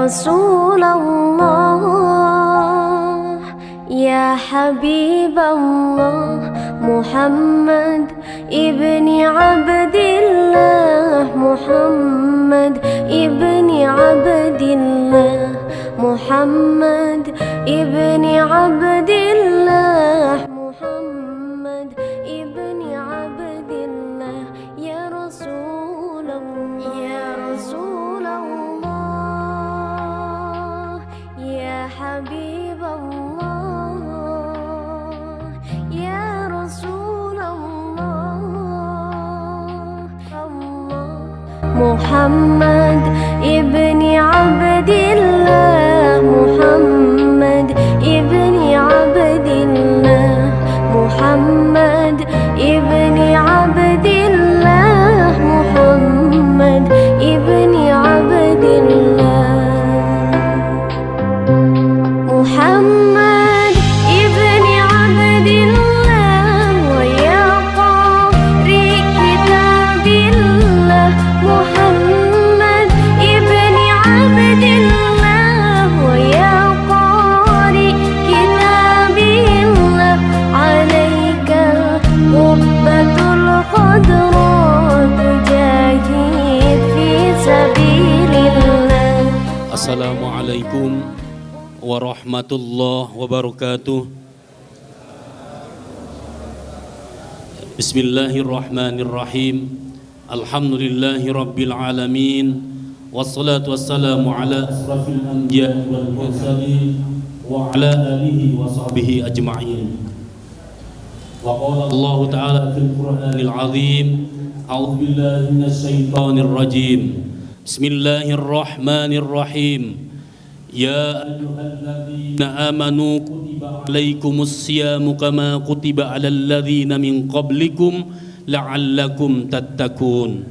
رسول الله يا حبيب الله محمد ابن عبد الله محمد ابن عبد الله محمد ابن عبد الله محمد ابن عبد الله يا رسول الله يا رسول الله يا حبيب الله يا رسول الله محمد ابن عبد الله محمد ابن عبد الله محمد ابن عبد الله محمد ابن عبد الله محمد ابن عبد الله ويا قارئ كتاب الله محمد ابن عبد الله ويا قارئ كتاب الله عليك القبة الخضراء تجاهد في سبيل الله. Assalamualaikum warahmatullahi wabarakatuh. Bismillahirrahmanirrahim. Alhamdulillahi rabbil alamin. Wassalatu wassalamu ala asrafil anbiya wal mursalin wa ala alihi wa sahbihi ajma'in. Wa qala Allah ta'ala fil Qur'anil azim. A'udzu billahi minasy syaithanir rajim. Bismillahirrahmanirrahim. Ya ayyuhalladzina amanu kutiba alaikumus siyamu kama kutiba alal ladzina min qablikum la'allakum tattaqun.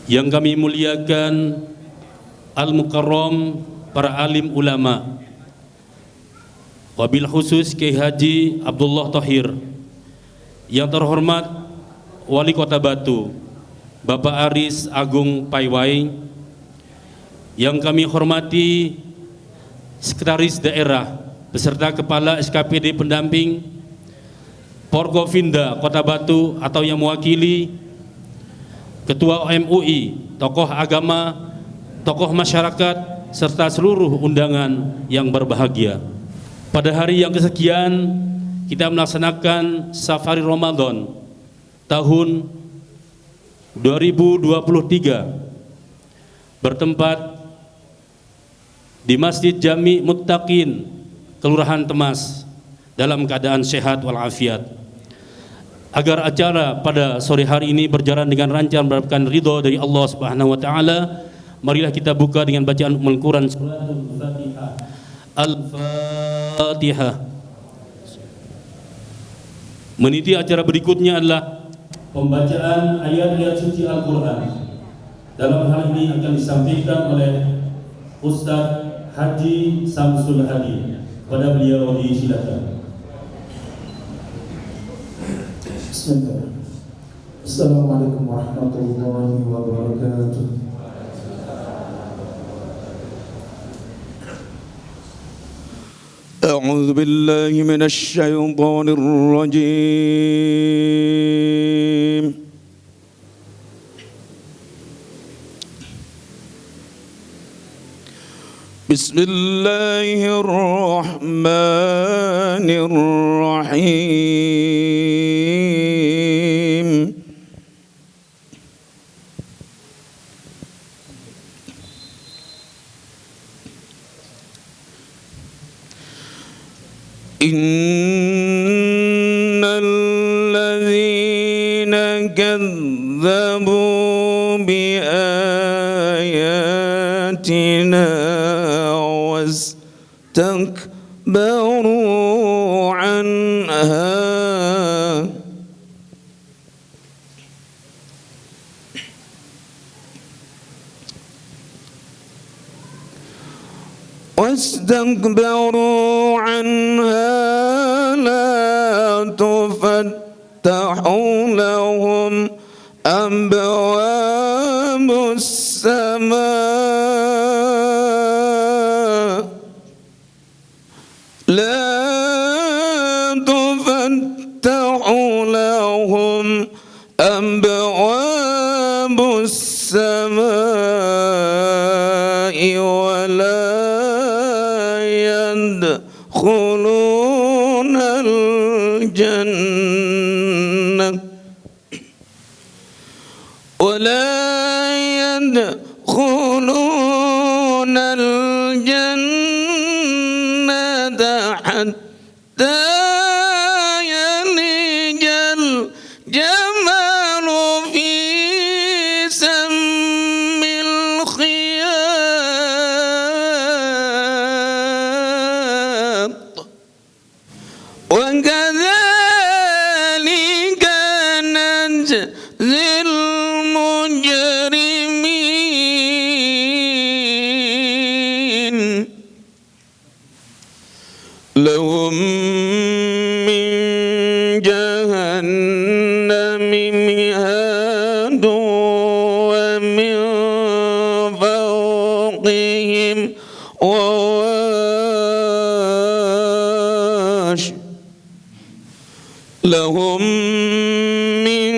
Yang kami muliakan al-mukarram para alim ulama, wabil khusus Kiai Haji Abdullah Thohir, yang terhormat Wali Kota Batu Bapak Aris Agung Paiwai, yang kami hormati Sekretaris Daerah beserta Kepala SKPD Pendamping Porkovinda Kota Batu atau yang mewakili, Ketua MUI, tokoh agama, tokoh masyarakat, serta seluruh undangan yang berbahagia. Pada hari yang kesekian kita melaksanakan Safari Ramadan tahun 2023 bertempat di Masjid Jami Muttaqin, Kelurahan Temas, dalam keadaan sehat walafiat. Agar acara pada sore hari ini berjalan dengan lancar, mendapatkan ridho dari Allah Subhanahu wa taala, marilah kita buka dengan bacaan Ummul Quran suratul Fatihah. Al-Fatihah. Meniti acara berikutnya adalah pembacaan ayat-ayat suci Al-Qur'an. Dalam hal ini akan disampaikan oleh Ustaz Haji Samsul Hadi. Pada beliau disilakan. Bismillah. Assalamualaikum warahmatullahi wabarakatuh. A'udzu billahi minasy syaithanir rajim. Bismillahirrahmanirrahim. Innal ladzina kadzdzabu bi ayatina wastakbaru anha واستكبروا عنها لا تفتح لهم أبواب السماء السماء لا تفتح لهم أبواب السماء ولا يدخلون الجنة حتى يلج الجمل في سم الخياط وكذلك نجزي المجرمين لهم من جهنم مهاد ومن فوقهم غواش لهم من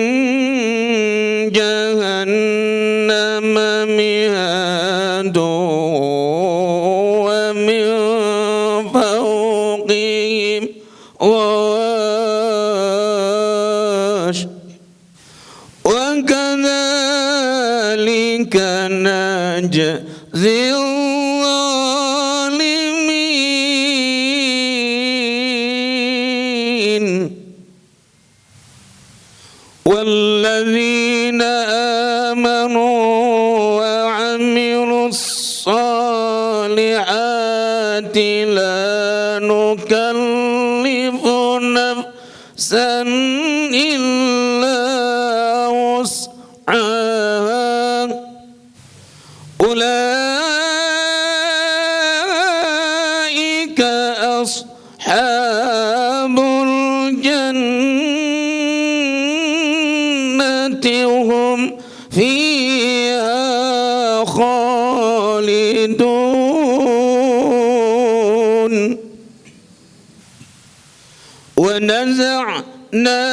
جهنم مهاد ومن فوقهم غواش وكذلك نجزي الظالمين والذين آمنوا وعملوا الصالحات لا نكلف نفسا إلا وسعها أولئك أصحاب الجنة هم فيها خالدون ونزعنا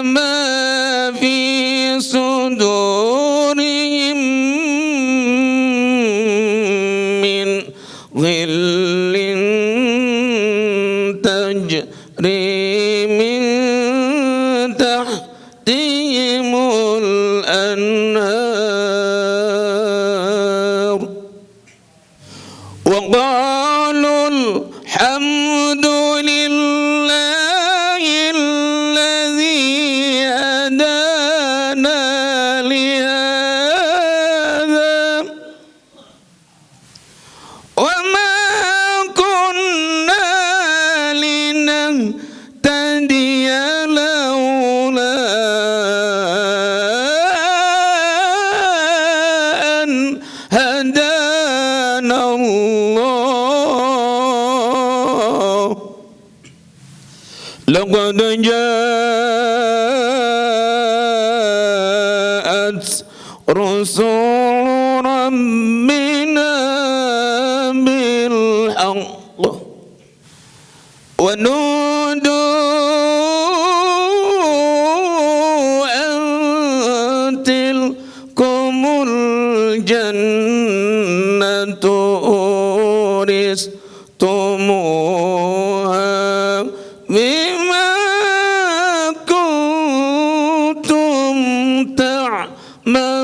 ما في صدورهم من غل تجري من تحتهم الأنهار وقالوا الحمد لله الذي هدانا لهذا وما كنا لنهتدي لولا أن هدانا الله لقد جاءت رسول ربنا بالحق ونودوا أن تلكم الجنة أورثتموها بما كنتم تعملون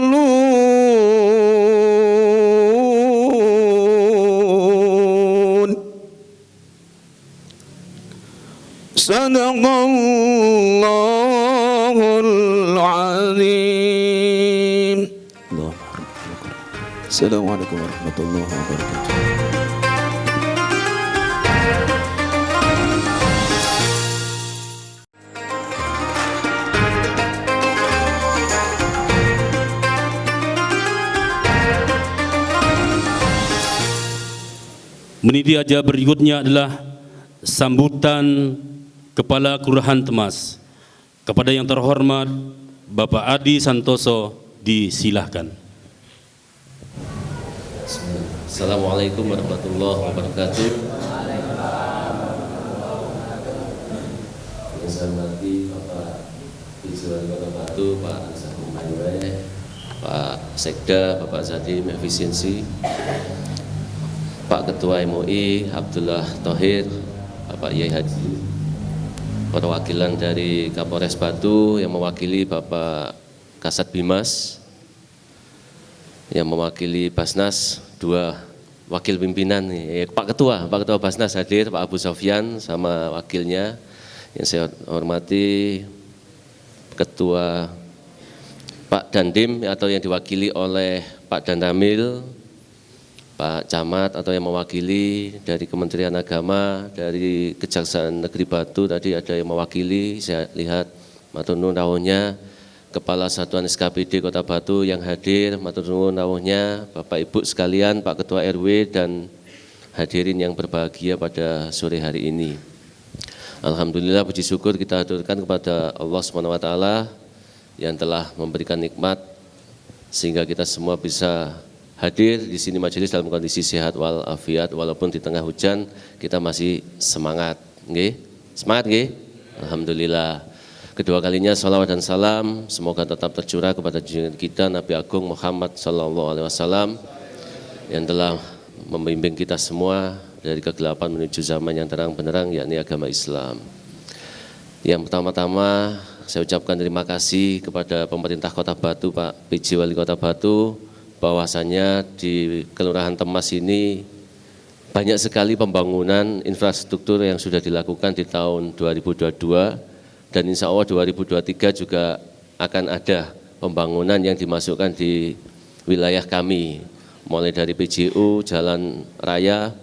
صدق الله العظيم. السلام عليكم ورحمة الله وبركاته. Meniti aja berikutnya adalah sambutan Kepala Kelurahan Temas. Kepada yang terhormat Bapak Adi Santoso disilahkan. Assalamualaikum warahmatullahi wabarakatuh. Yang saya hormati Bapak Wali Kota Batu, Pak Ansari Maywe, Pak Sekda, Bapak Zadim Efisiensi, Pak Ketua MUI Abdullah Thohir, Bapak Yai Haji, perwakilan dari Kapolres Batu yang mewakili Bapak Kasat Bimas, yang mewakili Basnas, dua wakil pimpinan nih, Pak Ketua Basnas hadir, Pak Abu Sofyan sama wakilnya. Yang saya hormati Ketua Pak Dandim atau yang diwakili oleh Pak Dandamil, Pak Camat atau yang mewakili dari Kementerian Agama, dari Kejaksaan Negeri Batu tadi ada yang mewakili, saya lihat matur nuwun rawuhnya. Kepala Satuan SKPD Kota Batu yang hadir, matur nuwun rawuhnya, Bapak Ibu sekalian, Pak Ketua RW dan hadirin yang berbahagia pada sore hari ini. Alhamdulillah puji syukur kita aturkan kepada Allah SWT yang telah memberikan nikmat sehingga kita semua bisa hadir di sini majelis dalam kondisi sehat walafiat, walaupun di tengah hujan kita masih semangat. Nggih? Semangat nggih? Alhamdulillah. Kedua kalinya salawat dan salam semoga tetap tercurah kepada junjungan kita Nabi Agung Muhammad SAW yang telah membimbing kita semua dari kegelapan menuju zaman yang terang benderang, yakni agama Islam. Yang pertama-tama saya ucapkan terima kasih kepada pemerintah Kota Batu, Pak PJ Wali Kota Batu, bahwasanya di Kelurahan Temas ini banyak sekali pembangunan infrastruktur yang sudah dilakukan di tahun 2022. Dan insya Allah 2023 juga akan ada pembangunan yang dimasukkan di wilayah kami. Mulai dari PJU, Jalan Raya,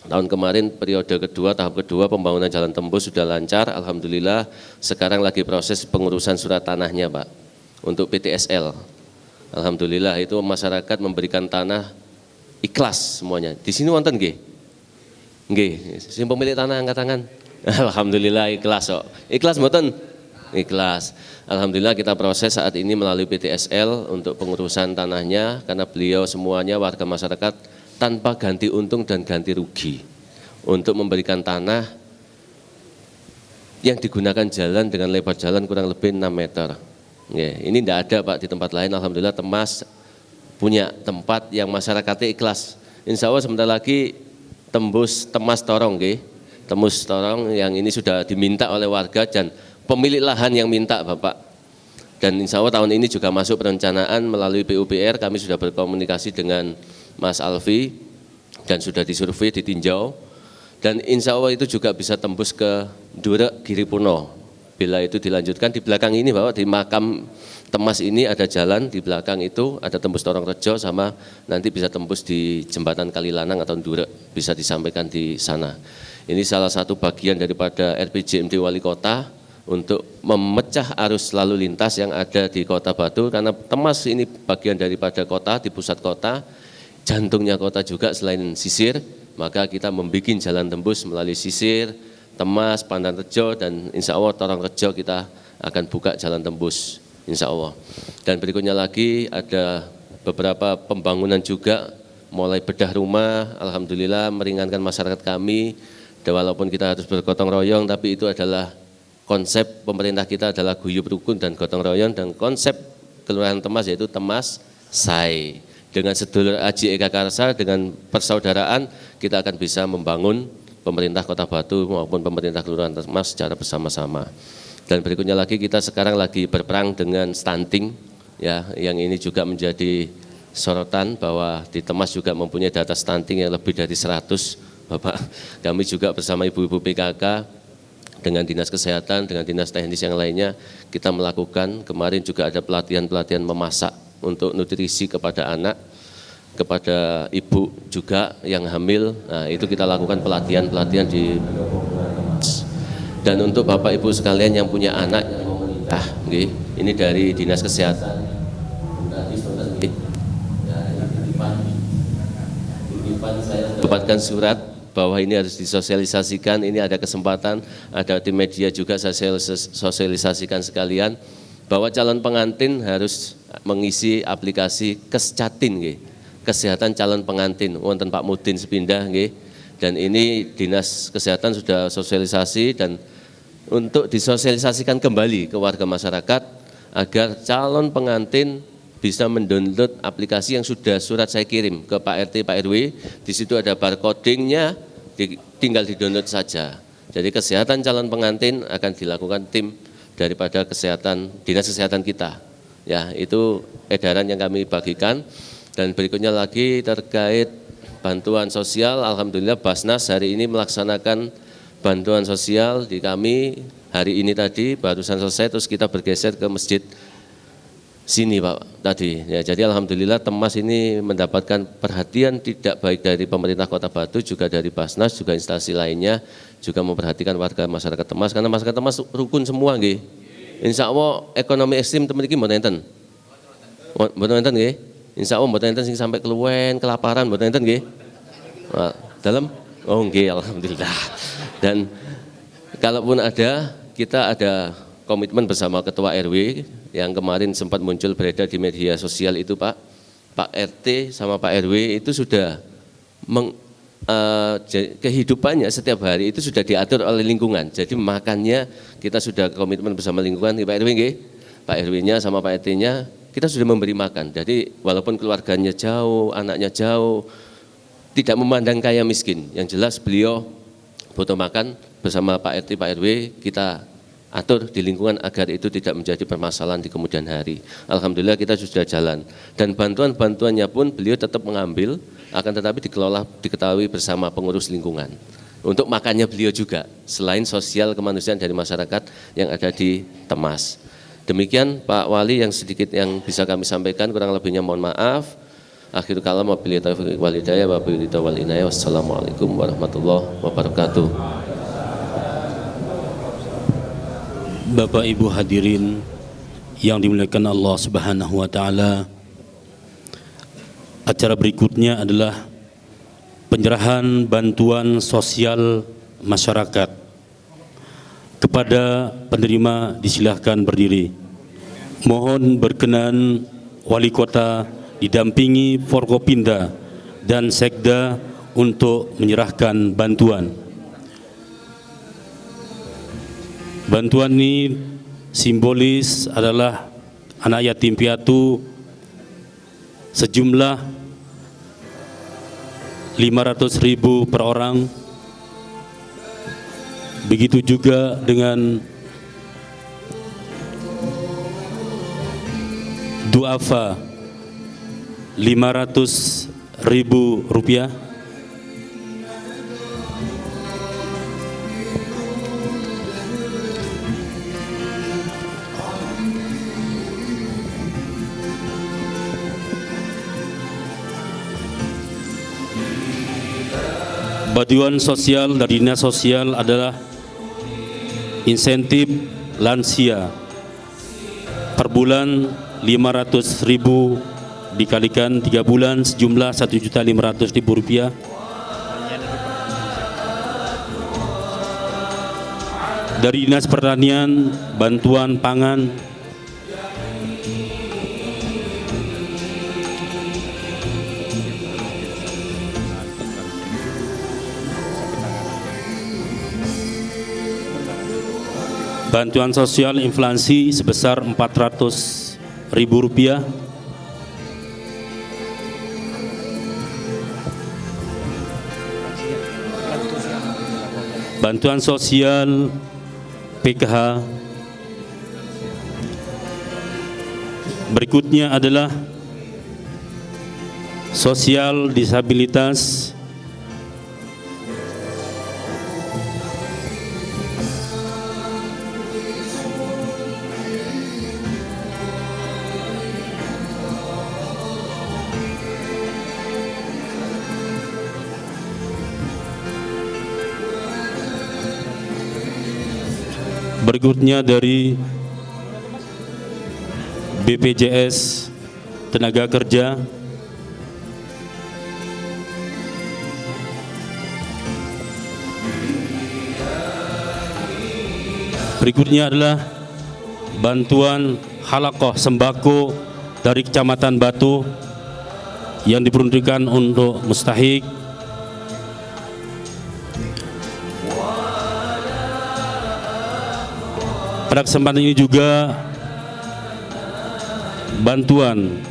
tahun kemarin periode kedua, tahap kedua pembangunan jalan tembus sudah lancar, Alhamdulillah. Sekarang lagi proses pengurusan surat tanahnya Pak, untuk PTSL. Alhamdulillah itu masyarakat memberikan tanah ikhlas semuanya. Di sini wonten nggih? Nggih, sing pemilik tanah angkat tangan. Alhamdulillah ikhlas kok. Ikhlas mboten? Ikhlas. Alhamdulillah kita proses saat ini melalui PTSL untuk pengurusan tanahnya karena beliau semuanya warga masyarakat tanpa ganti untung dan ganti rugi untuk memberikan tanah yang digunakan jalan dengan lebar jalan kurang lebih 6 meter. Ini tidak ada Pak di tempat lain. Alhamdulillah Temas punya tempat yang masyarakatnya ikhlas. Insya Allah sebentar lagi tembus Temas Torong nggih. Tembus Torong yang ini sudah diminta oleh warga dan pemilik lahan yang minta Bapak. Dan insya Allah tahun ini juga masuk perencanaan melalui PUPR, kami sudah berkomunikasi dengan Mas Alfi dan sudah disurvei, ditinjau. Dan insya Allah itu juga bisa tembus ke Durek Giripuno. Bila itu dilanjutkan di belakang ini Bapak, di makam Temas ini ada jalan, di belakang itu ada tembus Torong Rejo sama nanti bisa tembus di jembatan Kalilanang atau Durek, bisa disampaikan di sana. Ini salah satu bagian daripada RPJMD Wali Kota untuk memecah arus lalu lintas yang ada di Kota Batu karena Temas ini bagian daripada kota, di pusat kota, jantungnya kota juga selain sisir, maka kita membuat jalan tembus melalui sisir, Temas, Pandan Rejo dan insya Allah Torong Rejo kita akan buka jalan tembus insya Allah. Dan berikutnya lagi ada beberapa pembangunan juga mulai bedah rumah, Alhamdulillah meringankan masyarakat kami. Dan walaupun kita harus bergotong royong, tapi itu adalah konsep pemerintah kita adalah guyub rukun dan gotong royong dan konsep Kelurahan Temas yaitu Temas Sai. Dengan sedulur Aji Eka Karsa, dengan persaudaraan kita akan bisa membangun pemerintah Kota Batu maupun pemerintah Kelurahan Temas secara bersama-sama. Dan berikutnya lagi kita sekarang lagi berperang dengan stunting, ya, yang ini juga menjadi sorotan bahwa di Temas juga mempunyai data stunting yang lebih dari 100. Bapak, kami juga bersama ibu-ibu PKK dengan Dinas Kesehatan, dengan Dinas Teknis yang lainnya, kita melakukan, kemarin juga ada pelatihan-pelatihan memasak untuk nutrisi kepada anak, kepada ibu juga yang hamil, nah itu kita lakukan pelatihan-pelatihan di. Dan untuk Bapak Ibu sekalian yang punya anak, ini dari Dinas Kesehatan, saya dapatkan surat bahwa ini harus disosialisasikan, ini ada kesempatan, ada di media juga saya sosialisasikan sekalian, bahwa calon pengantin harus mengisi aplikasi Kescatin. kesehatan calon pengantin wonten Pak Mudin sepindah nggih. Dan ini Dinas Kesehatan sudah sosialisasi dan untuk disosialisasikan kembali ke warga masyarakat agar calon pengantin bisa mendownload aplikasi yang sudah surat saya kirim ke Pak RT, Pak RW. Di situ ada barcodingnya, tinggal di-download saja. Jadi kesehatan calon pengantin akan dilakukan tim daripada Dinas Kesehatan kita. Ya, itu edaran yang kami bagikan. Dan berikutnya lagi terkait bantuan sosial, alhamdulillah Basnas hari ini melaksanakan bantuan sosial di kami hari ini tadi barusan selesai, terus kita bergeser ke masjid sini Pak tadi. Ya, jadi alhamdulillah Temas ini mendapatkan perhatian tidak baik dari pemerintah Kota Batu, juga dari Basnas, juga instansi lainnya juga memperhatikan warga masyarakat Temas, karena masyarakat Temas rukun semua nggih. Insya Allah ekonomi ekstrim teman iki mboten enten. Mboten enten nggih. Insya Allah mboten enten sing sampai keluwen, kelaparan mboten enten nggih. Dalam oh nggih alhamdulillah. Dan kalaupun ada, kita ada komitmen bersama Ketua RW yang kemarin sempat muncul beredar di media sosial itu Pak RT sama Pak RW itu sudah kehidupannya setiap hari itu sudah diatur oleh lingkungan. Jadi makannya kita sudah komitmen bersama lingkungan, Pak RW nggih, Pak RW-nya sama Pak RT-nya kita sudah memberi makan. Jadi walaupun keluarganya jauh, anaknya jauh, tidak memandang kaya miskin. Yang jelas beliau butuh makan, bersama Pak RT, Pak RW kita atur di lingkungan agar itu tidak menjadi permasalahan di kemudian hari. Alhamdulillah kita sudah jalan. Dan bantuan-bantuannya pun beliau tetap mengambil, akan tetapi diketahui bersama pengurus lingkungan. Untuk makannya beliau juga, selain sosial kemanusiaan dari masyarakat yang ada di Temas. Demikian Pak Wali yang sedikit yang bisa kami sampaikan, kurang lebihnya mohon maaf. Akhir kalam wabillahi taufiq wal hidayah wa billahi wal inayah. Wassalamualaikum warahmatullahi wabarakatuh. Bapak Ibu hadirin yang dimuliakan Allah Subhanahu wa taala. Acara berikutnya adalah penyerahan bantuan sosial masyarakat. Kepada penerima disilahkan berdiri. Mohon berkenan Wali Kota didampingi Forkopimda dan Sekda untuk menyerahkan bantuan. Bantuan ini simbolis adalah anak yatim piatu sejumlah 500.000 per orang. Begitu juga dengan duafa 500.000 rupiah. Bantuan sosial dari Dinas Sosial adalah insentif lansia per bulan 500.000 dikalikan 3 bulan sejumlah 1.500.000 rupiah. Dari Dinas Pertanian bantuan pangan bantuan sosial inflasi sebesar 400.000 rupiah. Bantuan sosial PKH. Berikutnya adalah sosial disabilitas. Berikutnya dari BPJS Tenaga Kerja. Berikutnya adalah bantuan halakoh sembako dari Kecamatan Batu yang diperuntukkan untuk mustahik. Pada kesempatan ini juga bantuan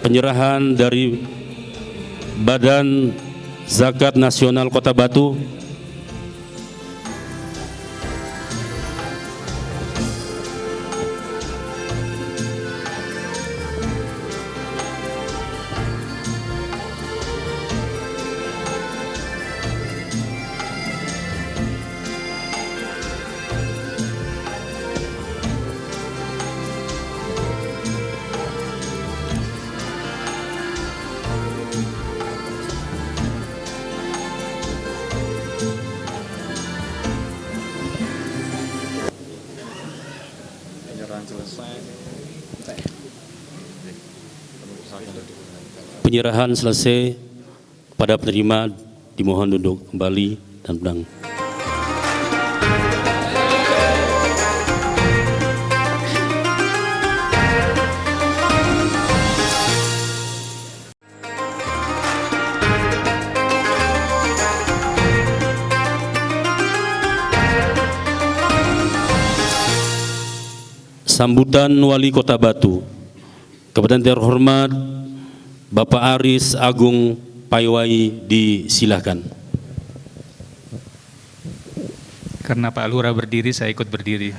penyerahan dari Badan Zakat Nasional Kota Batu penyerahan selesai, pada penerima dimohon duduk kembali dan pedang. Sambutan Wali Kota Batu. Kepada yang terhormat Bapak Aris Agung Paiwai, disilahkan. Karena Pak Lurah berdiri, saya ikut berdiri.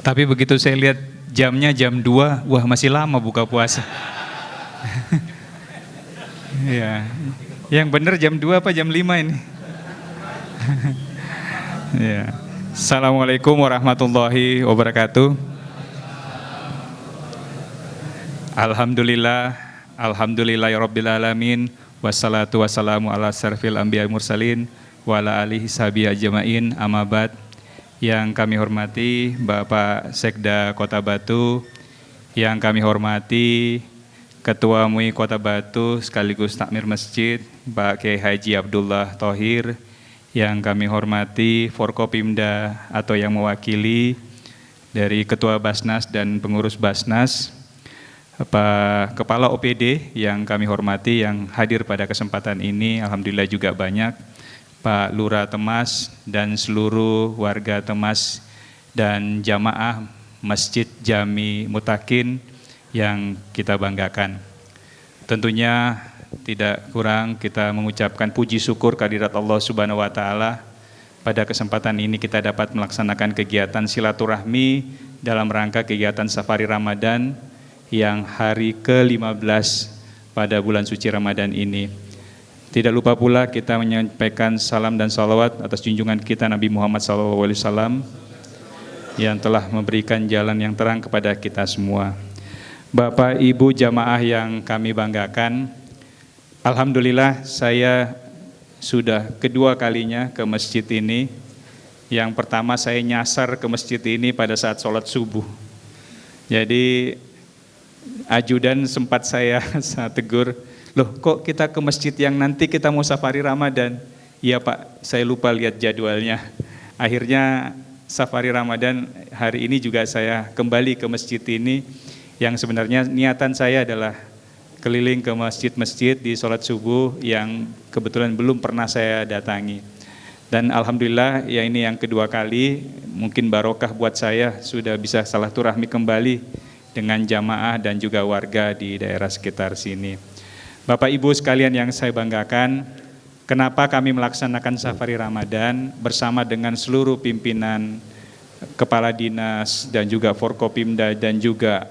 Tapi begitu saya lihat jamnya jam 2, wah masih lama buka puasa. Ya, yang benar jam 2 apa jam 5 ini? Ya. Assalamualaikum warahmatullahi wabarakatuh. Alhamdulillahirabbil alamin, wassalatu wassalamu ala sarfil anbiya mursalin wa ala alihi sahbihi ajmain, amma ba'd. Yang kami hormati Bapak Sekda Kota Batu, yang kami hormati Ketua MUI Kota Batu sekaligus takmir masjid Pak Kiai Haji Abdullah Thohir, yang kami hormati Forkopimda atau yang mewakili dari Ketua Basnas dan pengurus Basnas, Pak Kepala OPD yang kami hormati yang hadir pada kesempatan ini, alhamdulillah juga banyak, Pak Lurah Temas dan seluruh warga Temas dan jamaah Masjid Jami Mutakin yang kita banggakan. Tentunya tidak kurang kita mengucapkan puji syukur kehadirat Allah Subhanahu wa taala. Pada kesempatan ini kita dapat melaksanakan kegiatan silaturahmi dalam rangka kegiatan Safari Ramadan yang hari ke-15 pada bulan suci Ramadan ini. Tidak lupa pula kita menyampaikan salam dan salawat atas junjungan kita Nabi Muhammad SAW yang telah memberikan jalan yang terang kepada kita semua. Bapak Ibu jamaah yang kami banggakan, alhamdulillah saya sudah kedua kalinya ke masjid ini. Yang pertama saya nyasar ke masjid ini pada saat sholat subuh. Jadi ajudan sempat saya tegur, loh kok kita ke masjid yang nanti kita mau safari Ramadan? Iya Pak, saya lupa lihat jadwalnya. Akhirnya safari Ramadan hari ini juga saya kembali ke masjid ini, yang sebenarnya niatan saya adalah keliling ke masjid-masjid di sholat subuh yang kebetulan belum pernah saya datangi. Dan alhamdulillah ya ini yang kedua kali, mungkin barokah buat saya sudah bisa silaturahmi kembali dengan jamaah dan juga warga di daerah sekitar sini. Bapak Ibu sekalian yang saya banggakan, kenapa kami melaksanakan safari Ramadan bersama dengan seluruh pimpinan kepala dinas dan juga Forkopimda dan juga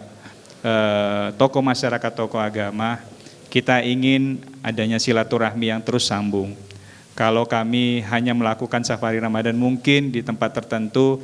tokoh masyarakat, tokoh agama. Kita ingin adanya silaturahmi yang terus sambung. Kalau kami hanya melakukan safari Ramadan mungkin di tempat tertentu,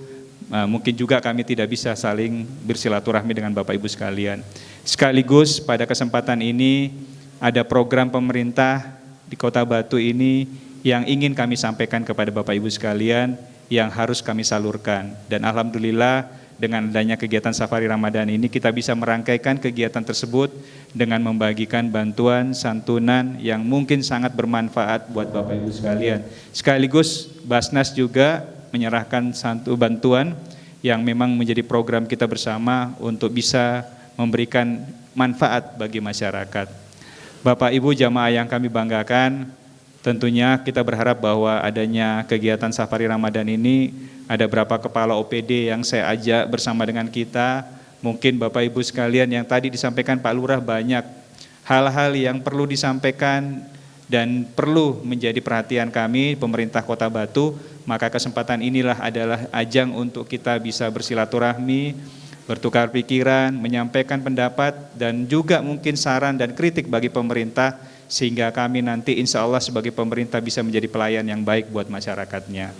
mungkin juga kami tidak bisa saling bersilaturahmi dengan Bapak Ibu sekalian. Sekaligus pada kesempatan ini ada program pemerintah di Kota Batu ini yang ingin kami sampaikan kepada Bapak Ibu sekalian yang harus kami salurkan. Dan alhamdulillah dengan adanya kegiatan safari Ramadan ini kita bisa merangkaikan kegiatan tersebut dengan membagikan bantuan santunan yang mungkin sangat bermanfaat buat Bapak Ibu sekalian. Sekaligus Basnas juga menyerahkan bantuan yang memang menjadi program kita bersama untuk bisa memberikan manfaat bagi masyarakat. Bapak Ibu jamaah yang kami banggakan, tentunya kita berharap bahwa adanya kegiatan Safari Ramadan ini ada beberapa kepala OPD yang saya ajak bersama dengan kita. Mungkin Bapak Ibu sekalian yang tadi disampaikan Pak Lurah banyak hal-hal yang perlu disampaikan dan perlu menjadi perhatian kami pemerintah Kota Batu. Maka kesempatan inilah adalah ajang untuk kita bisa bersilaturahmi, bertukar pikiran, menyampaikan pendapat dan juga mungkin saran dan kritik bagi pemerintah, sehingga kami nanti insya Allah sebagai pemerintah bisa menjadi pelayan yang baik buat masyarakatnya.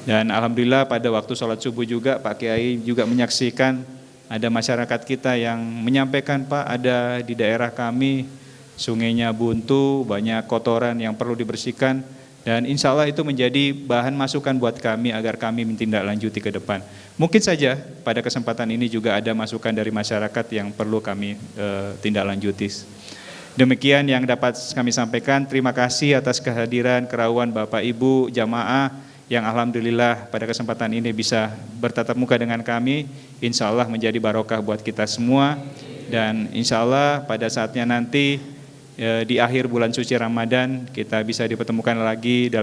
Dan alhamdulillah pada waktu sholat subuh juga Pak Kiai juga menyaksikan ada masyarakat kita yang menyampaikan, Pak, ada di daerah kami sungainya buntu, banyak kotoran yang perlu dibersihkan, dan insya Allah itu menjadi bahan masukan buat kami agar kami menindaklanjuti ke depan. Mungkin saja pada kesempatan ini juga ada masukan dari masyarakat yang perlu kami tindaklanjuti. Demikian yang dapat kami sampaikan. Terima kasih atas kehadiran kerawan Bapak Ibu jamaah yang alhamdulillah pada kesempatan ini bisa bertatap muka dengan kami. Insya Allah menjadi barokah buat kita semua, dan insya Allah pada saatnya nanti di akhir bulan suci Ramadan kita bisa dipertemukan lagi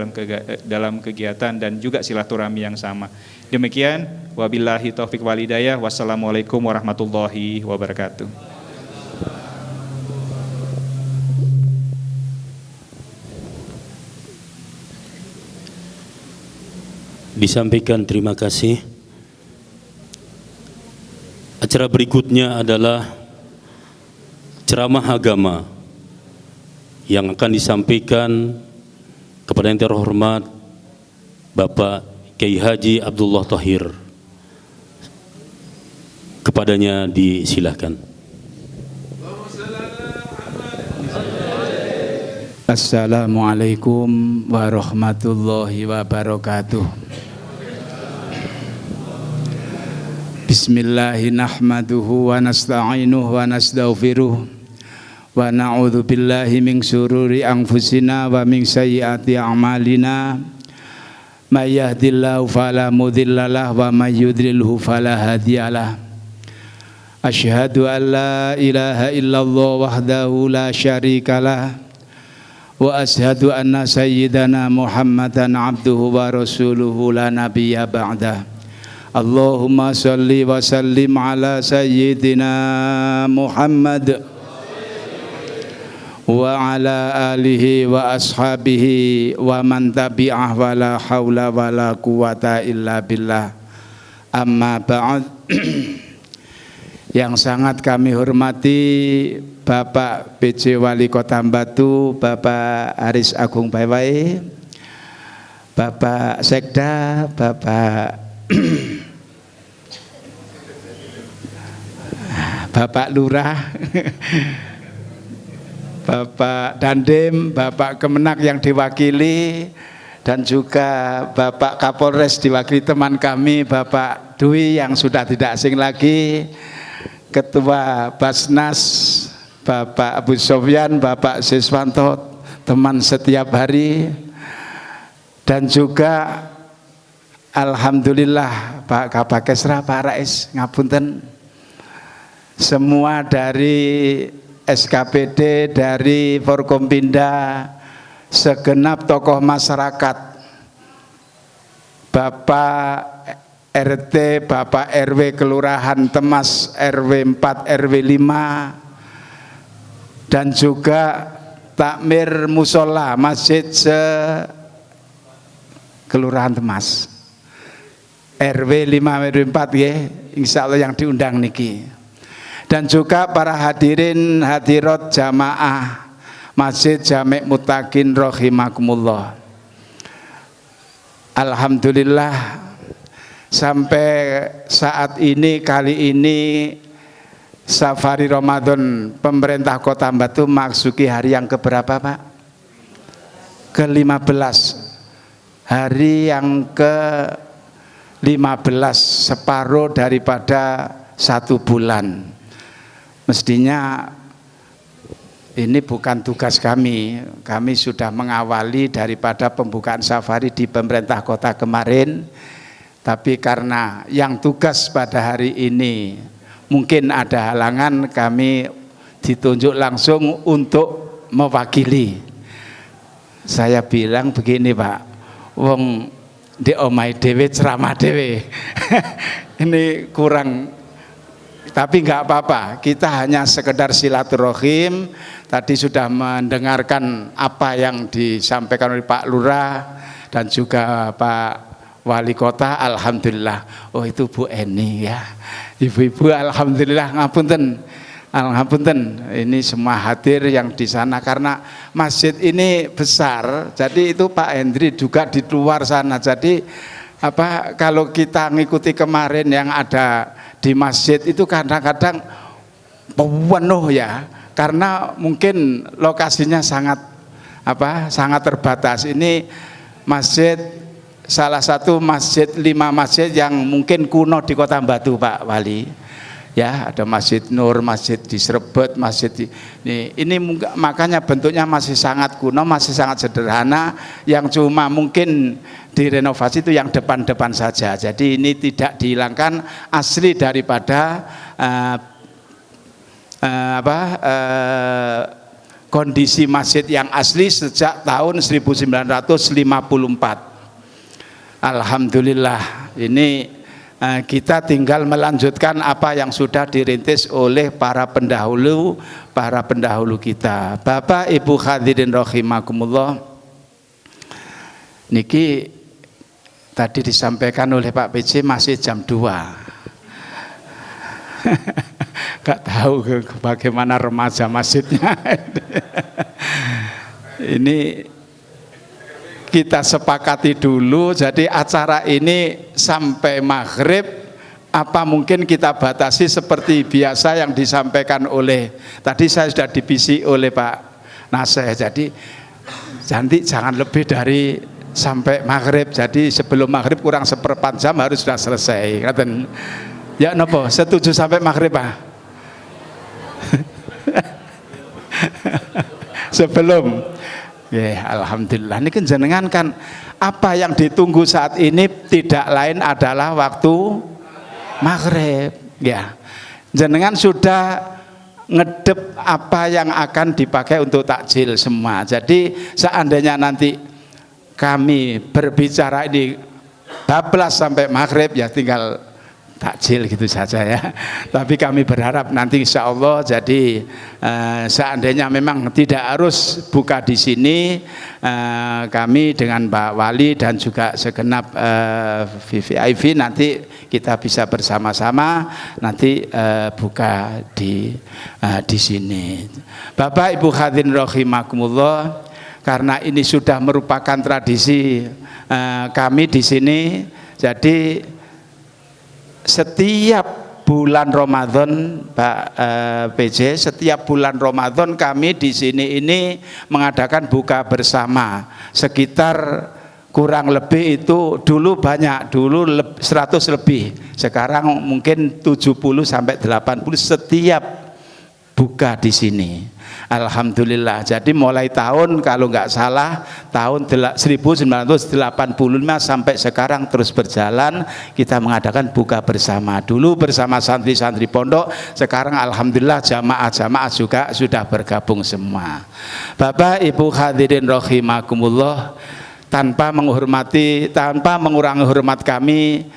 dalam kegiatan dan juga silaturahmi yang sama. Demikian, wabillahi taufik wal hidayah. Wassalamualaikum warahmatullahi wabarakatuh. Disampaikan terima kasih. Acara berikutnya adalah ceramah agama yang akan disampaikan kepada yang terhormat Bapak Kiai Haji Abdullah Thahir. Kepadanya disilahkan. Assalamualaikum warahmatullahi wabarakatuh. Bismillahirrahmanirrahim wa nasta'inuhu wa nastaghfiruh wa na'udzu billahi min syururi anfusina wa min sayyiati a'malina. May yahdihillahu fala mudhillalah wa may yudlilhu fala hadiyalah. Asyhadu an la ilaha illallah wahdahu la syarikalah wa asyhadu anna sayyidana Muhammadan abduhu wa rasuluhu la nabiyya ba'dah. Allahumma salli wa sallim ala sayyidina Muhammad wa ala alihi wa ashabihi wa man tabi'ah wa la hawla wa la quwata illa billah. Amma ba'd. Yang sangat kami hormati Bapak PJ Wali Kota Batu, Bapak Aris Agung Baiwai, Bapak Sekda, Bapak Bapak Lurah, Bapak Dandim, Bapak Kemenak yang diwakili, dan juga Bapak Kapolres diwakili teman kami Bapak Dwi yang sudah tidak asing lagi, Ketua Basnas Bapak Abu Sofyan, Bapak Siswanto, teman setiap hari, dan juga alhamdulillah Pak Kabakesra, Pak Rais, ngapunten, semua dari SKPD, dari Forkompinda, segenap tokoh masyarakat, Bapak RT, Bapak RW Kelurahan Temas, RW 4, RW 5, dan juga takmir musola masjid Kelurahan Temas, RW 5, RW 4 ya, insya Allah yang diundang niki. Dan juga para hadirin hadirat jamaah Masjid Jami' Muttaqin rahimakumullah. Alhamdulillah sampai saat ini, kali ini Safari Ramadan pemerintah Kota Batu masuki hari yang keberapa, Pak? Ke-15. Hari yang ke-15, separuh daripada 1 bulan. Mestinya ini bukan tugas kami. Kami sudah mengawali daripada pembukaan safari di pemerintah kota kemarin. Tapi karena yang tugas pada hari ini mungkin ada halangan, kami ditunjuk langsung untuk mewakili. Saya bilang begini Pak, wong di omai dewe ceramah dewe ini kurang, tapi nggak apa-apa, kita hanya sekedar silaturahim. Tadi sudah mendengarkan apa yang disampaikan oleh Pak Lurah dan juga Pak Wali Kota. Alhamdulillah, oh itu Bu Eni ya, ibu-ibu alhamdulillah, ngapunten, alhamdulillah, ini semua hadir yang di sana karena masjid ini besar. Jadi itu Pak Hendri juga di luar sana. Jadi apa, kalau kita ngikuti kemarin yang ada di masjid itu kadang-kadang penuh ya, karena mungkin lokasinya sangat sangat terbatas. Ini masjid salah satu masjid 5 masjid yang mungkin kuno di Kota Batu Pak Wali. Ya, ada Masjid Nur, masjid di Srebet, masjid ini makanya bentuknya masih sangat kuno, masih sangat sederhana, yang cuma mungkin direnovasi itu yang depan-depan saja. Jadi ini tidak dihilangkan asli daripada kondisi masjid yang asli sejak tahun 1954. Alhamdulillah, ini kita tinggal melanjutkan apa yang sudah dirintis oleh para pendahulu kita. Bapak Ibu hadirin rahimakumullah, niki tadi disampaikan oleh Pak PJ masih jam 2. Gak tahu bagaimana remaja masjidnya. Ini kita sepakati dulu, jadi acara ini sampai maghrib, apa mungkin kita batasi seperti biasa yang disampaikan oleh, tadi saya sudah dibisi oleh Pak Naseh, jadi nanti jangan lebih dari sampai maghrib, jadi sebelum maghrib kurang 1/4 jam harus sudah selesai. Ya nopo, setuju sampai maghrib Pak? Sebelum ya, alhamdulillah. Ini kan jenengan kan apa yang ditunggu saat ini tidak lain adalah waktu maghrib. Ya, jenengan sudah ngedep apa yang akan dipakai untuk takjil semua. Jadi seandainya nanti kami berbicara ini 12 sampai maghrib, ya tinggal takjil gitu saja ya. Tapi kami berharap nanti insya Allah, jadi seandainya memang tidak harus buka di sini, kami dengan Pak Wali dan juga segenap VVIP nanti kita bisa bersama-sama nanti buka di sini. Bapak Ibu hadirin rahimakumullah, karena ini sudah merupakan tradisi kami di sini, jadi setiap bulan Ramadan Pak PJ, setiap bulan Ramadan kami di sini ini mengadakan buka bersama. Sekitar kurang lebih itu dulu banyak, dulu 100 lebih, sekarang mungkin 70 sampai 80 setiap buka di sini. Alhamdulillah. Jadi mulai tahun, kalau nggak salah tahun 1985 sampai sekarang terus berjalan, kita mengadakan buka bersama. Dulu bersama santri-santri pondok, sekarang alhamdulillah jamaah-jamaah juga sudah bergabung semua. Bapak Ibu hadirin rahimakumullah, tanpa mengurangi hormat kami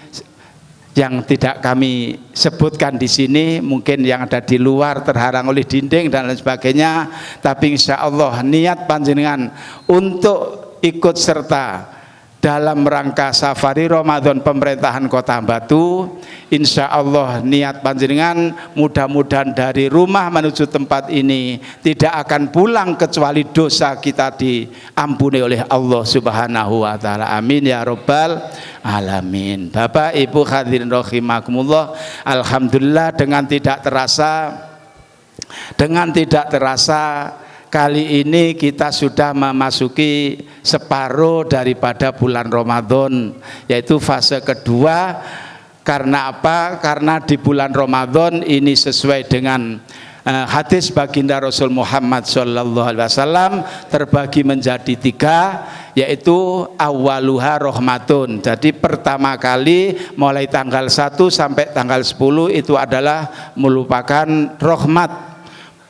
yang tidak kami sebutkan di sini, mungkin yang ada di luar terhalang oleh dinding dan lain sebagainya, tapi insya Allah niat panjenengan untuk ikut serta dalam rangka safari Ramadan pemerintahan Kota Batu, insya Allah niat panjenengan mudah-mudahan dari rumah menuju tempat ini tidak akan pulang kecuali dosa kita diampuni oleh Allah Subhanahu wa Ta'ala. Amin ya Rabbal Alamin. Bapak Ibu hadirin rahimakumullah, alhamdulillah dengan tidak terasa kali ini kita sudah memasuki separuh daripada bulan Ramadan, yaitu fase kedua. Karena apa? Karena di bulan Ramadan ini sesuai dengan hadis baginda Rasul Muhammad SAW terbagi menjadi 3, yaitu awaluha rahmatun. Jadi pertama kali mulai tanggal 1 sampai tanggal 10 itu adalah merupakan rahmat,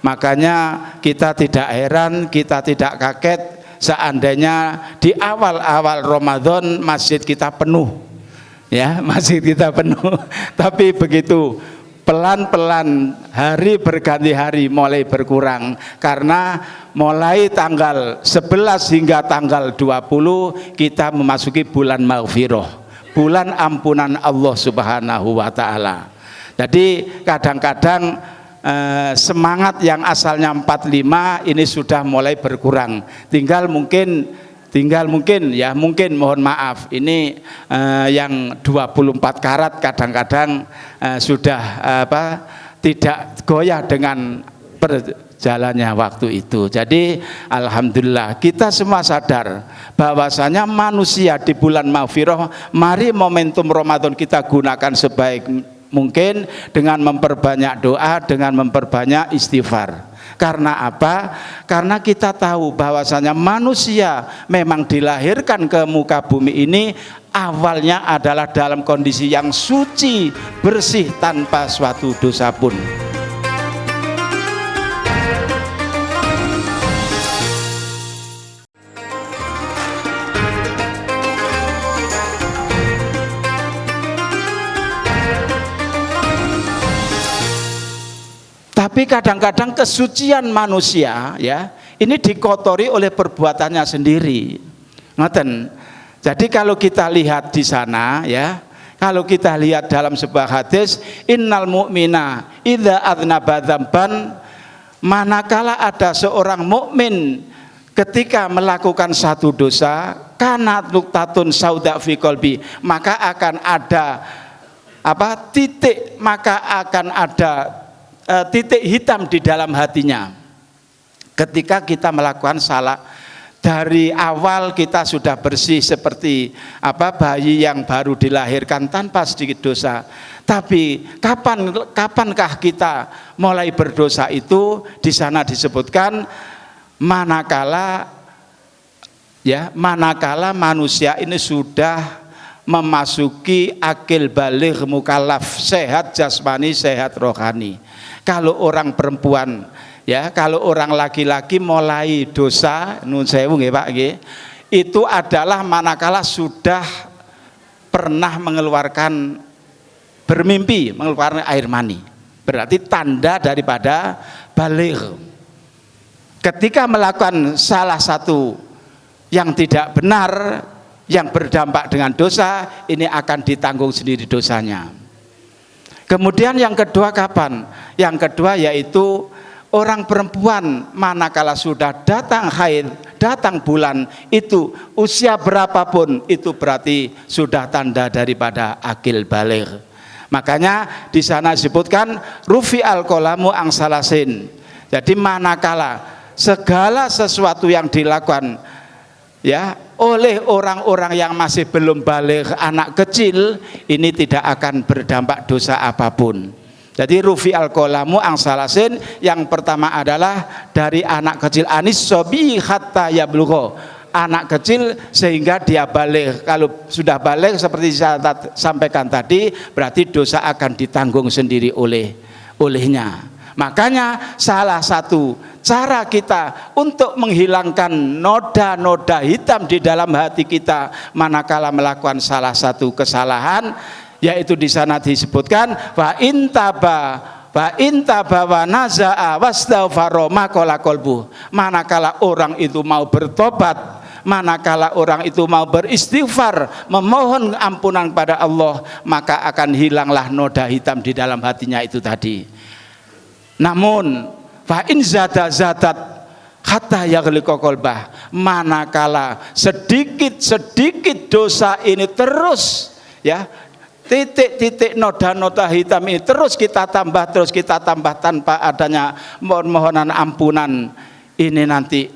Makanya kita tidak heran, kita tidak kaget seandainya di awal-awal Ramadan masjid kita penuh. Ya, masjid kita penuh. Tapi begitu pelan-pelan hari berganti hari mulai berkurang, karena mulai tanggal 11 hingga tanggal 20 kita memasuki bulan maghfirah, bulan ampunan Allah Subhanahu wa taala. Jadi kadang-kadang semangat yang asalnya 45 ini sudah mulai berkurang. Tinggal mungkin ya, mungkin mohon maaf ini yang 24 karat kadang-kadang sudah tidak goyah dengan berjalannya waktu itu. Jadi alhamdulillah kita semua sadar bahwasanya manusia di bulan maghfirah, mari momentum Ramadan kita gunakan sebaik mungkin dengan memperbanyak doa, dengan memperbanyak istighfar. Karena apa? Karena kita tahu bahwasanya manusia memang dilahirkan ke muka bumi ini awalnya adalah dalam kondisi yang suci, bersih, tanpa suatu dosa pun. Tapi kadang-kadang kesucian manusia ya ini dikotori oleh perbuatannya sendiri. Ngoten. Jadi kalau kita lihat di sana ya, kalau kita lihat dalam sebuah hadis, innal mu'mina idza adznaba dzamban, manakala ada seorang mukmin ketika melakukan satu dosa, kanat nuqtatun sauda fi qalbi, maka akan ada titik, maka akan ada titik hitam di dalam hatinya. Ketika kita melakukan salah, dari awal kita sudah bersih seperti bayi yang baru dilahirkan tanpa sedikit dosa. Tapi kapankah kita mulai berdosa itu? Di sana disebutkan manakala manusia ini sudah memasuki akil baligh mukallaf, sehat jasmani, sehat rohani. Kalau orang perempuan ya, kalau orang laki-laki mulai dosa, nun sewu nggih Pak nggih, itu adalah manakala sudah pernah bermimpi mengeluarkan air mani. Berarti tanda daripada baligh. Ketika melakukan salah satu yang tidak benar, yang berdampak dengan dosa, ini akan ditanggung sendiri dosanya. Kemudian yang kedua kapan? Yang kedua yaitu orang perempuan manakala sudah datang haid, datang bulan, itu usia berapapun itu berarti sudah tanda daripada akil baligh. Makanya di sana disebutkan rufi al-qalamu ang salasin. Jadi manakala segala sesuatu yang dilakukan ya oleh orang-orang yang masih belum baligh, anak kecil, ini tidak akan berdampak dosa apapun. Jadi rufi al-qalamu ang salasin, yang pertama adalah dari anak kecil, anis sobi hatta yablugho, anak kecil sehingga dia baligh. Kalau sudah baligh seperti saya sampaikan tadi, berarti dosa akan ditanggung sendiri olehnya. Makanya salah satu cara kita untuk menghilangkan noda-noda hitam di dalam hati kita manakala melakukan salah satu kesalahan, yaitu di sana disebutkan wa intaba wa nazaa wastaghfara maqala qalbu. Manakala orang itu mau bertobat, manakala orang itu mau beristighfar, memohon ampunan kepada Allah, maka akan hilanglah noda hitam di dalam hatinya itu tadi. Namun fa in zadat hatta yaghliqa qalbah, manakala sedikit dosa ini terus ya, titik-titik noda-noda hitam ini terus kita tambah tanpa adanya mohon-mohonan ampunan, ini nanti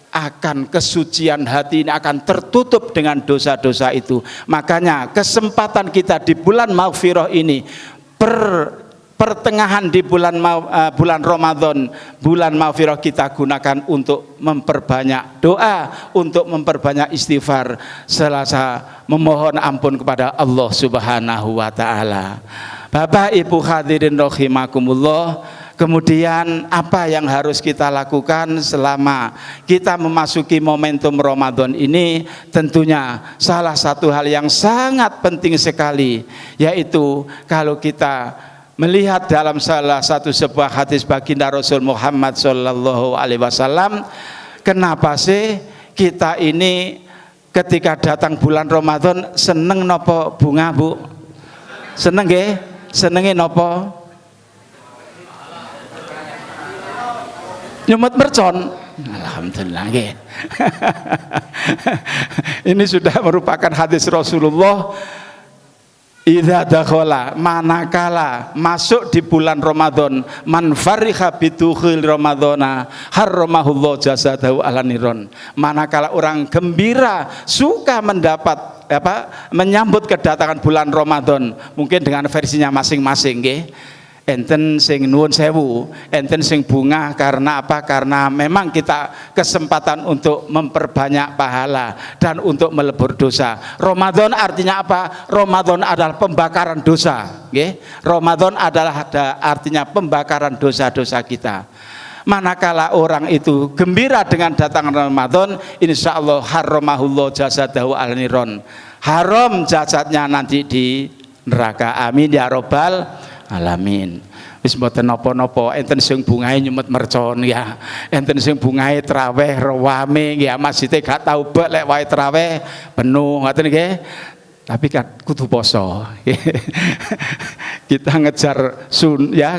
akan kesucian hati ini akan tertutup dengan dosa-dosa itu. Makanya kesempatan kita di bulan maghfirah ini, pertengahan di bulan Ramadan, bulan maghfirah, kita gunakan untuk memperbanyak doa, untuk memperbanyak istighfar, selasa memohon ampun kepada Allah Subhanahu wa taala. Bapak Ibu hadirin rahimakumullah, Kemudian apa yang harus kita lakukan selama kita memasuki momentum Ramadan ini? Tentunya salah satu hal yang sangat penting sekali, yaitu kalau kita melihat dalam salah satu sebuah hadis baginda Rasul Muhammad Sallallahu Alaihi Wasallam, kenapa sih kita ini ketika datang bulan Ramadan seneng nopo bunga, Bu? Seneng nggih? Senenge nopo? Nyumut mercon. Alhamdulillah nggih. Ini sudah merupakan hadis Rasulullah. Idza dakhala, manakala masuk di bulan Ramadan, man fariha bidukhil ramadhana harramahullahu jasadahu ala niron. Manakala orang gembira, suka mendapat menyambut kedatangan bulan Ramadan, mungkin dengan versinya masing-masing nggih. Enten sing nuwun sewu, enten sing bunga karena apa? Karena memang kita kesempatan untuk memperbanyak pahala dan untuk melebur dosa. Ramadan artinya apa? Ramadan adalah pembakaran dosa, nggih. Ramadan adalah artinya pembakaran dosa-dosa kita. Manakala orang itu gembira dengan datang Ramadan, insya Allah harramahullah jasadahu al niron. Haram jasadnya nanti di neraka. Amin ya robbal alamin. Wis mboten napa-napa, enten sing bungahe nyumet mercon ya, enten sing bungahe traweh rewame ya, masjide gak tau bek lek wae traweh penuh ngoten nggih. Tapi kan kudu poso. Kita ngejar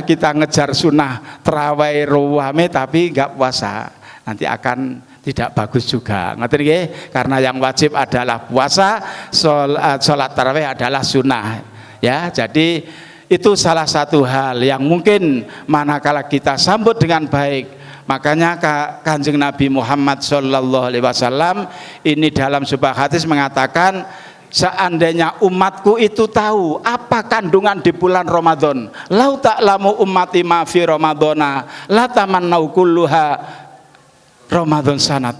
kita ngejar sunnah traweh rewame tapi gak puasa. Nanti akan tidak bagus juga. Ngoten nggih? Karena yang wajib adalah puasa, salat tarawih adalah sunnah. Ya, jadi itu salah satu hal yang mungkin manakala kita sambut dengan baik. Makanya Kanjeng Nabi Muhammad Sallallahu Alaihi Wasallam ini dalam sebuah hadis mengatakan, seandainya umatku itu tahu apa kandungan di bulan Ramadan, lau ta'lamu ummati ma fi ramadhana la tamannau kulluha Ramadan sanat.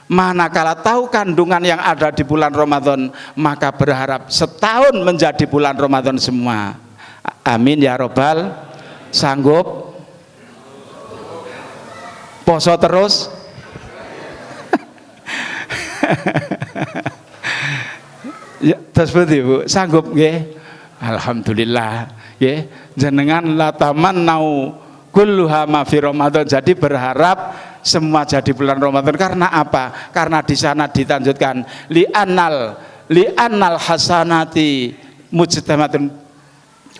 Manakala tahu kandungan yang ada di bulan Ramadan, maka berharap setahun menjadi bulan Ramadan semua. Amin ya robbal. Sanggup poso terus? Ya, terus berarti Bu, sanggup nggih? Alhamdulillah nggih. Jenengan lataman nau kulluha ma fi Ramadan. Jadi berharap semua jadi bulan Ramadan. Karena apa? Karena di sana ditanjutkan li'annal hasanati mujtamatun,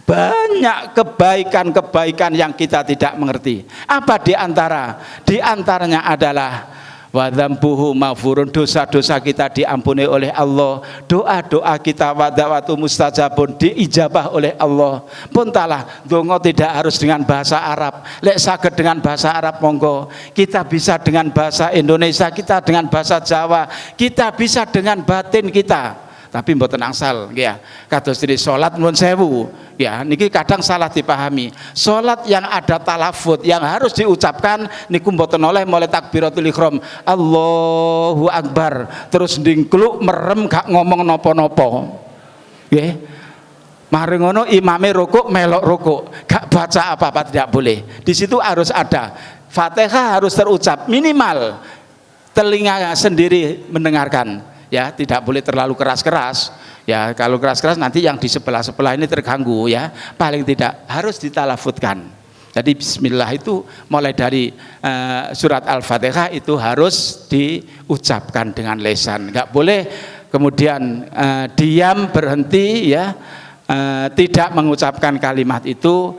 banyak kebaikan-kebaikan yang kita tidak mengerti. Apa di antara? Di antaranya adalah wadhambuhu maghfurun, dosa-dosa kita diampuni oleh Allah, doa-doa kita wadawatu mustajabun, diijabah oleh Allah. Puntalah dongo tidak harus dengan bahasa Arab, lek saged dengan bahasa Arab monggo, kita bisa dengan bahasa Indonesia, kita dengan bahasa Jawa, kita bisa dengan batin kita. Tapi mboten angsal ya. Kados diri salat nuwun sewu ya, niki kadang salah dipahami. Salat yang ada talafut yang harus diucapkan niku mboten oleh mulai takbiratul ihram Allahu Akbar terus ndingkluk merem gak ngomong napa-napa. Nggih. Mari ngono imame rukuk melok rukuk, gak baca apa-apa, tidak boleh. Di situ harus ada Fatihah, harus terucap minimal telinga sendiri mendengarkan. Ya, tidak boleh terlalu keras-keras. Ya, kalau keras-keras nanti yang di sebelah-sebelah ini terganggu ya. Paling tidak harus ditalafutkan. Jadi bismillah itu mulai dari surat Al-Fatihah itu harus diucapkan dengan lisan. Enggak boleh kemudian diam berhenti ya. Tidak mengucapkan kalimat itu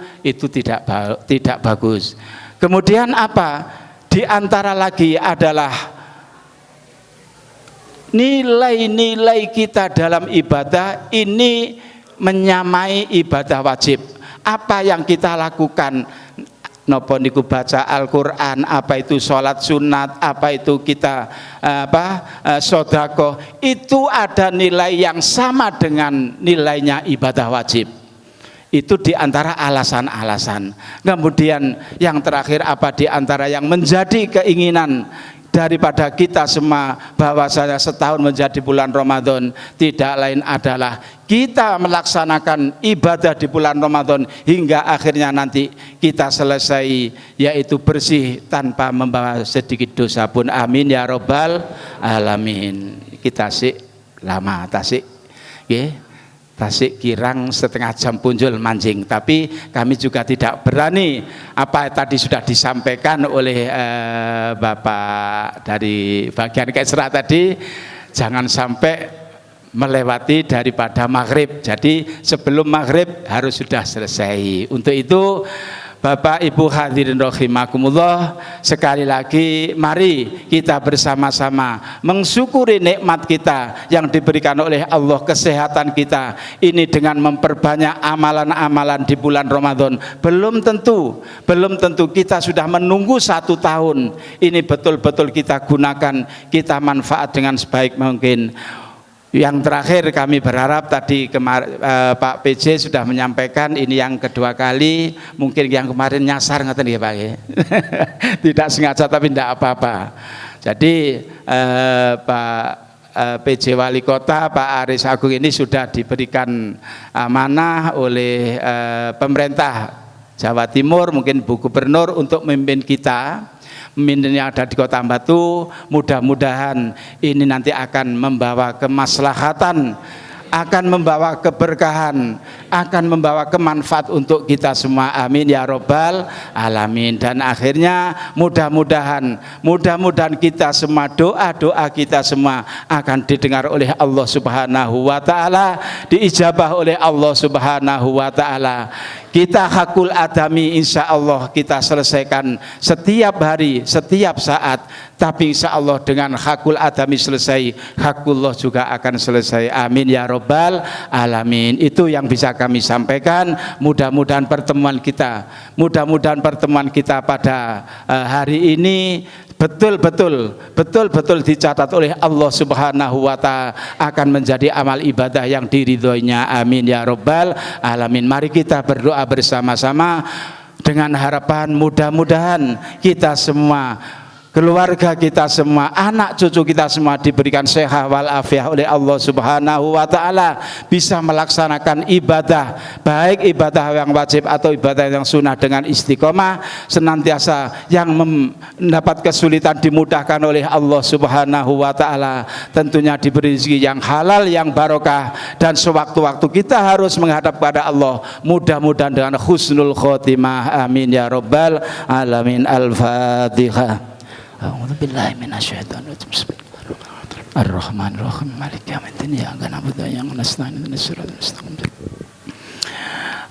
tidak bagus. Kemudian apa? Di antara lagi adalah nilai-nilai kita dalam ibadah ini menyamai ibadah wajib. Apa yang kita lakukan, nopo niku baca Al-Quran, apa itu sholat sunat, apa itu kita sodako, itu ada nilai yang sama dengan nilainya ibadah wajib. Itu diantara alasan-alasan. Kemudian yang terakhir apa diantara yang menjadi keinginan daripada kita semua, bahwasanya setahun menjadi bulan Ramadan tidak lain adalah kita melaksanakan ibadah di bulan Ramadan hingga akhirnya nanti kita selesai, yaitu bersih tanpa membawa sedikit dosa pun. Amin ya robbal alamin. Kita sih lama tasik, tasik kirang setengah jam punjul mancing, tapi kami juga tidak berani apa tadi sudah disampaikan oleh Bapak dari bagian Kesra tadi, jangan sampai melewati daripada maghrib. Jadi sebelum maghrib harus sudah selesai. Untuk itu Bapak Ibu hadirin rahimakumullah, sekali lagi mari kita bersama-sama mensyukuri nikmat kita yang diberikan oleh Allah, kesehatan kita ini dengan memperbanyak amalan-amalan di bulan Ramadan. Belum tentu kita sudah menunggu 1 tahun. Ini betul-betul kita gunakan, kita manfaat dengan sebaik mungkin. Yang terakhir kami berharap tadi Pak PJ sudah menyampaikan, ini yang kedua kali, mungkin yang kemarin nyasar ngoten ya Pak ya. Tidak sengaja tapi tidak apa-apa. Jadi Pak PJ Wali Kota Pak Aris Agung ini sudah diberikan amanah oleh pemerintah Jawa Timur, mungkin Bu Gubernur, untuk memimpin kita. Pemimpin yang ada di Kota Batu, mudah-mudahan ini nanti akan membawa kemaslahatan, akan membawa keberkahan, akan membawa kemanfaat untuk kita semua. Amin ya robbal alamin. Dan akhirnya mudah-mudahan kita semua, doa-doa kita semua akan didengar oleh Allah Subhanahu wa taala, diijabah oleh Allah Subhanahu wa taala. Kita hakul adami insya Allah kita selesaikan setiap hari, setiap saat. Tapi insya Allah dengan hakul adami selesai, hakullah juga akan selesai. Amin ya robbal alamin. Itu yang bisa kami sampaikan. Mudah-mudahan pertemuan kita pada hari ini betul-betul dicatat oleh Allah Subhanahu wa ta'ala, akan menjadi amal ibadah yang diridhoinya. Amin ya robbal alamin. Mari kita berdoa bersama-sama dengan harapan mudah-mudahan kita semua, keluarga kita semua, anak cucu kita semua diberikan sehat walafiat oleh Allah Subhanahu wa ta'ala, bisa melaksanakan ibadah, baik ibadah yang wajib atau ibadah yang sunnah dengan istiqomah, senantiasa yang mendapat kesulitan dimudahkan oleh Allah Subhanahu wa ta'ala, tentunya diberi rezeki yang halal, yang barokah, dan sewaktu-waktu kita harus menghadap pada Allah, mudah-mudahan dengan husnul khotimah. Amin ya robbal alamin. Al-Fatihah. A'udzu billahi minasyaitonir rajim. Bismillahirrahmanirrahim. Ar-Rahmanir-Rahim. Maliki yaumiddin. Iyyaka na'budu wa iyyaka nasta'in. Ihdinas siratal mustaqim.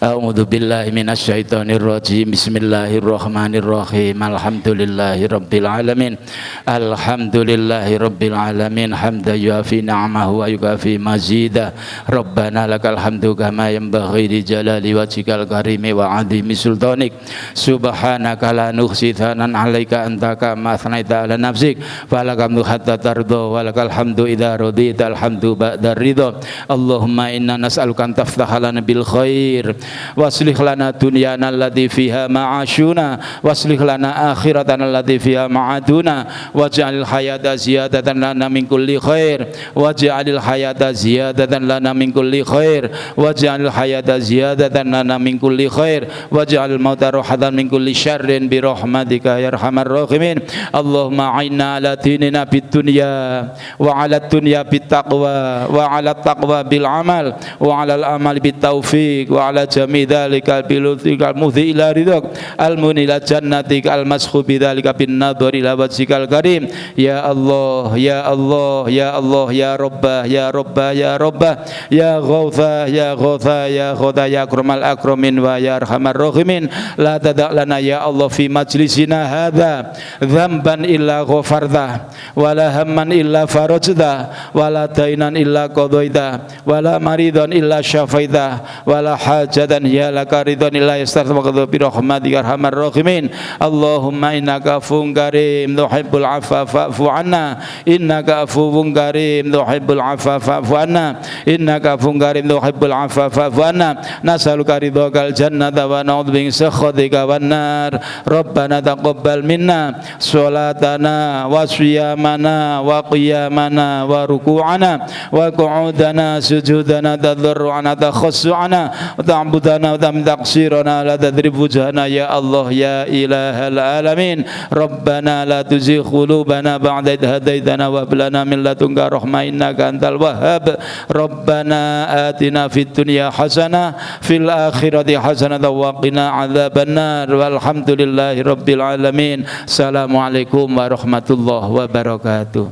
A'udzu billahi minasyaitonir rajim. Bismillahirrahmanirrahim. Alhamdulillahi rabbil alamin. Alhamdulillahi rabbil alamin. Hamdan yuafi ni'amahu wa yukafi mazidah. Rabbana lakal hamdu kama yanbaghi li jalali wajhikal karimi wa 'azimi sultanik. Subhanaka la nuhsi thanan 'alaika anta kama athnaita 'ala nafsik. Falakam hatta tarda wa lakal hamdu idza radita alhamdu ba'da ridha. Allahumma inna nas'aluka an taftaha lana bil khair waslih lana dunyana allati fiha ma'ashuna waslih lana akhiratana allati fiha ma'aduna waj'alil hayata ziyadatan lana min kulli khair waj'alil hayata ziyadatan lana min kulli khair waj'alil hayata ziyadatan lana min kulli khair waj'alil mauta rahatan min kulli syarrin bi rahmatika ya arhamar rahimin. Allahumma a'inna ala dinina bid dunya wa ala dunya bit taqwa wa ala taqwa bil amal wa ala al amal bit taufiq wa ala jami' dzalika biluthikal mudhi ila ridhak al munila jannatik al mashu bidzalika bin nadhar ila wajhikal karim. Ya Allah ya Allah ya Allah ya Rabbah ya Rabbah ya Rabbah ya Ghautha ya Ghautha ya Ghautha ya akramal akramin wa ya arhamar rahimin. La tada' lana ya Allah fi majlisina hadza dzamban illa ghafarta wala hamman illa farajta wala dainan illa qadaita wala maridan illa syafaita wala hajat ibadan hiya laka ridwan illa yastaghfiru bi rahmatika arhamar rahimin. Allahumma innaka afuwwun karim tuhibbul afwa fa'fu anna innaka afuwwun karim tuhibbul afwa fa'fu anna innaka afuwwun karim tuhibbul afwa fa'fu anna. Nas'aluka ridhakal jannata wa na'udzu bika min sakhatika wan nar. Rabbana taqabbal minna sholatana wa siyamana wa qiyamana wa ruku'ana wa qu'udana sujudana tadarru'ana takhassu'ana wa ta'budana wa tamtaqsirana la tadrib wujhana ya Allah ya ilahal alamin. Rabbana la tuzigh qulubana ba'da idh hadaitana wa hab lana min ladunka rahmah innaka antal wahhab. Rabbana atina fid dunya hasanah fil akhirati hasanah wa qina adzabannar. Walhamdulillahi rabbil alamin. Assalamualaikum warahmatullahi wabarakatuh.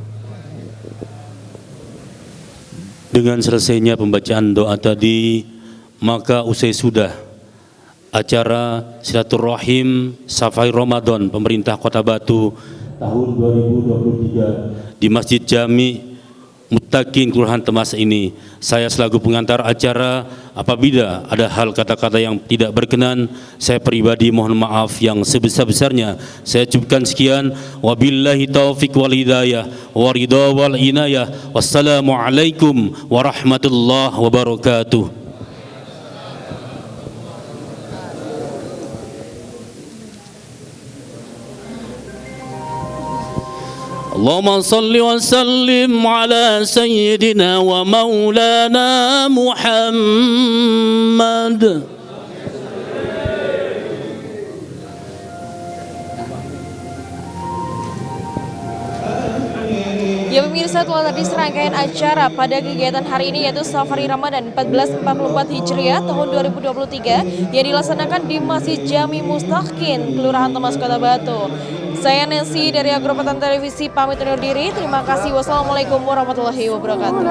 Dengan selesainya pembacaan doa tadi, maka usai sudah acara silaturahim Safai Ramadan pemerintah Kota Batu tahun 2023 di Masjid Jami Muttaqin Kelurahan Temas ini, saya selaku pengantar acara, apabila ada hal kata-kata yang tidak berkenan, saya pribadi mohon maaf yang sebesar-besarnya. Saya ucapkan sekian, wabillahi taufik wal hidayah waridha wal inayah. Wassalamualaikum warahmatullahi wabarakatuh. اللهم صل وسلم على سيدنا ومولانا محمد. Ya pemirsa, telah tadi serangkaian acara pada kegiatan hari ini yaitu Safari Ramadan 1444 Hijriah tahun 2023 yang dilaksanakan di Masjid Jami Muttaqin Kelurahan Temas Kota Batu. Saya Nancy dari Agropatan Televisi pamit undur diri. Terima kasih. Wassalamualaikum warahmatullahi wabarakatuh.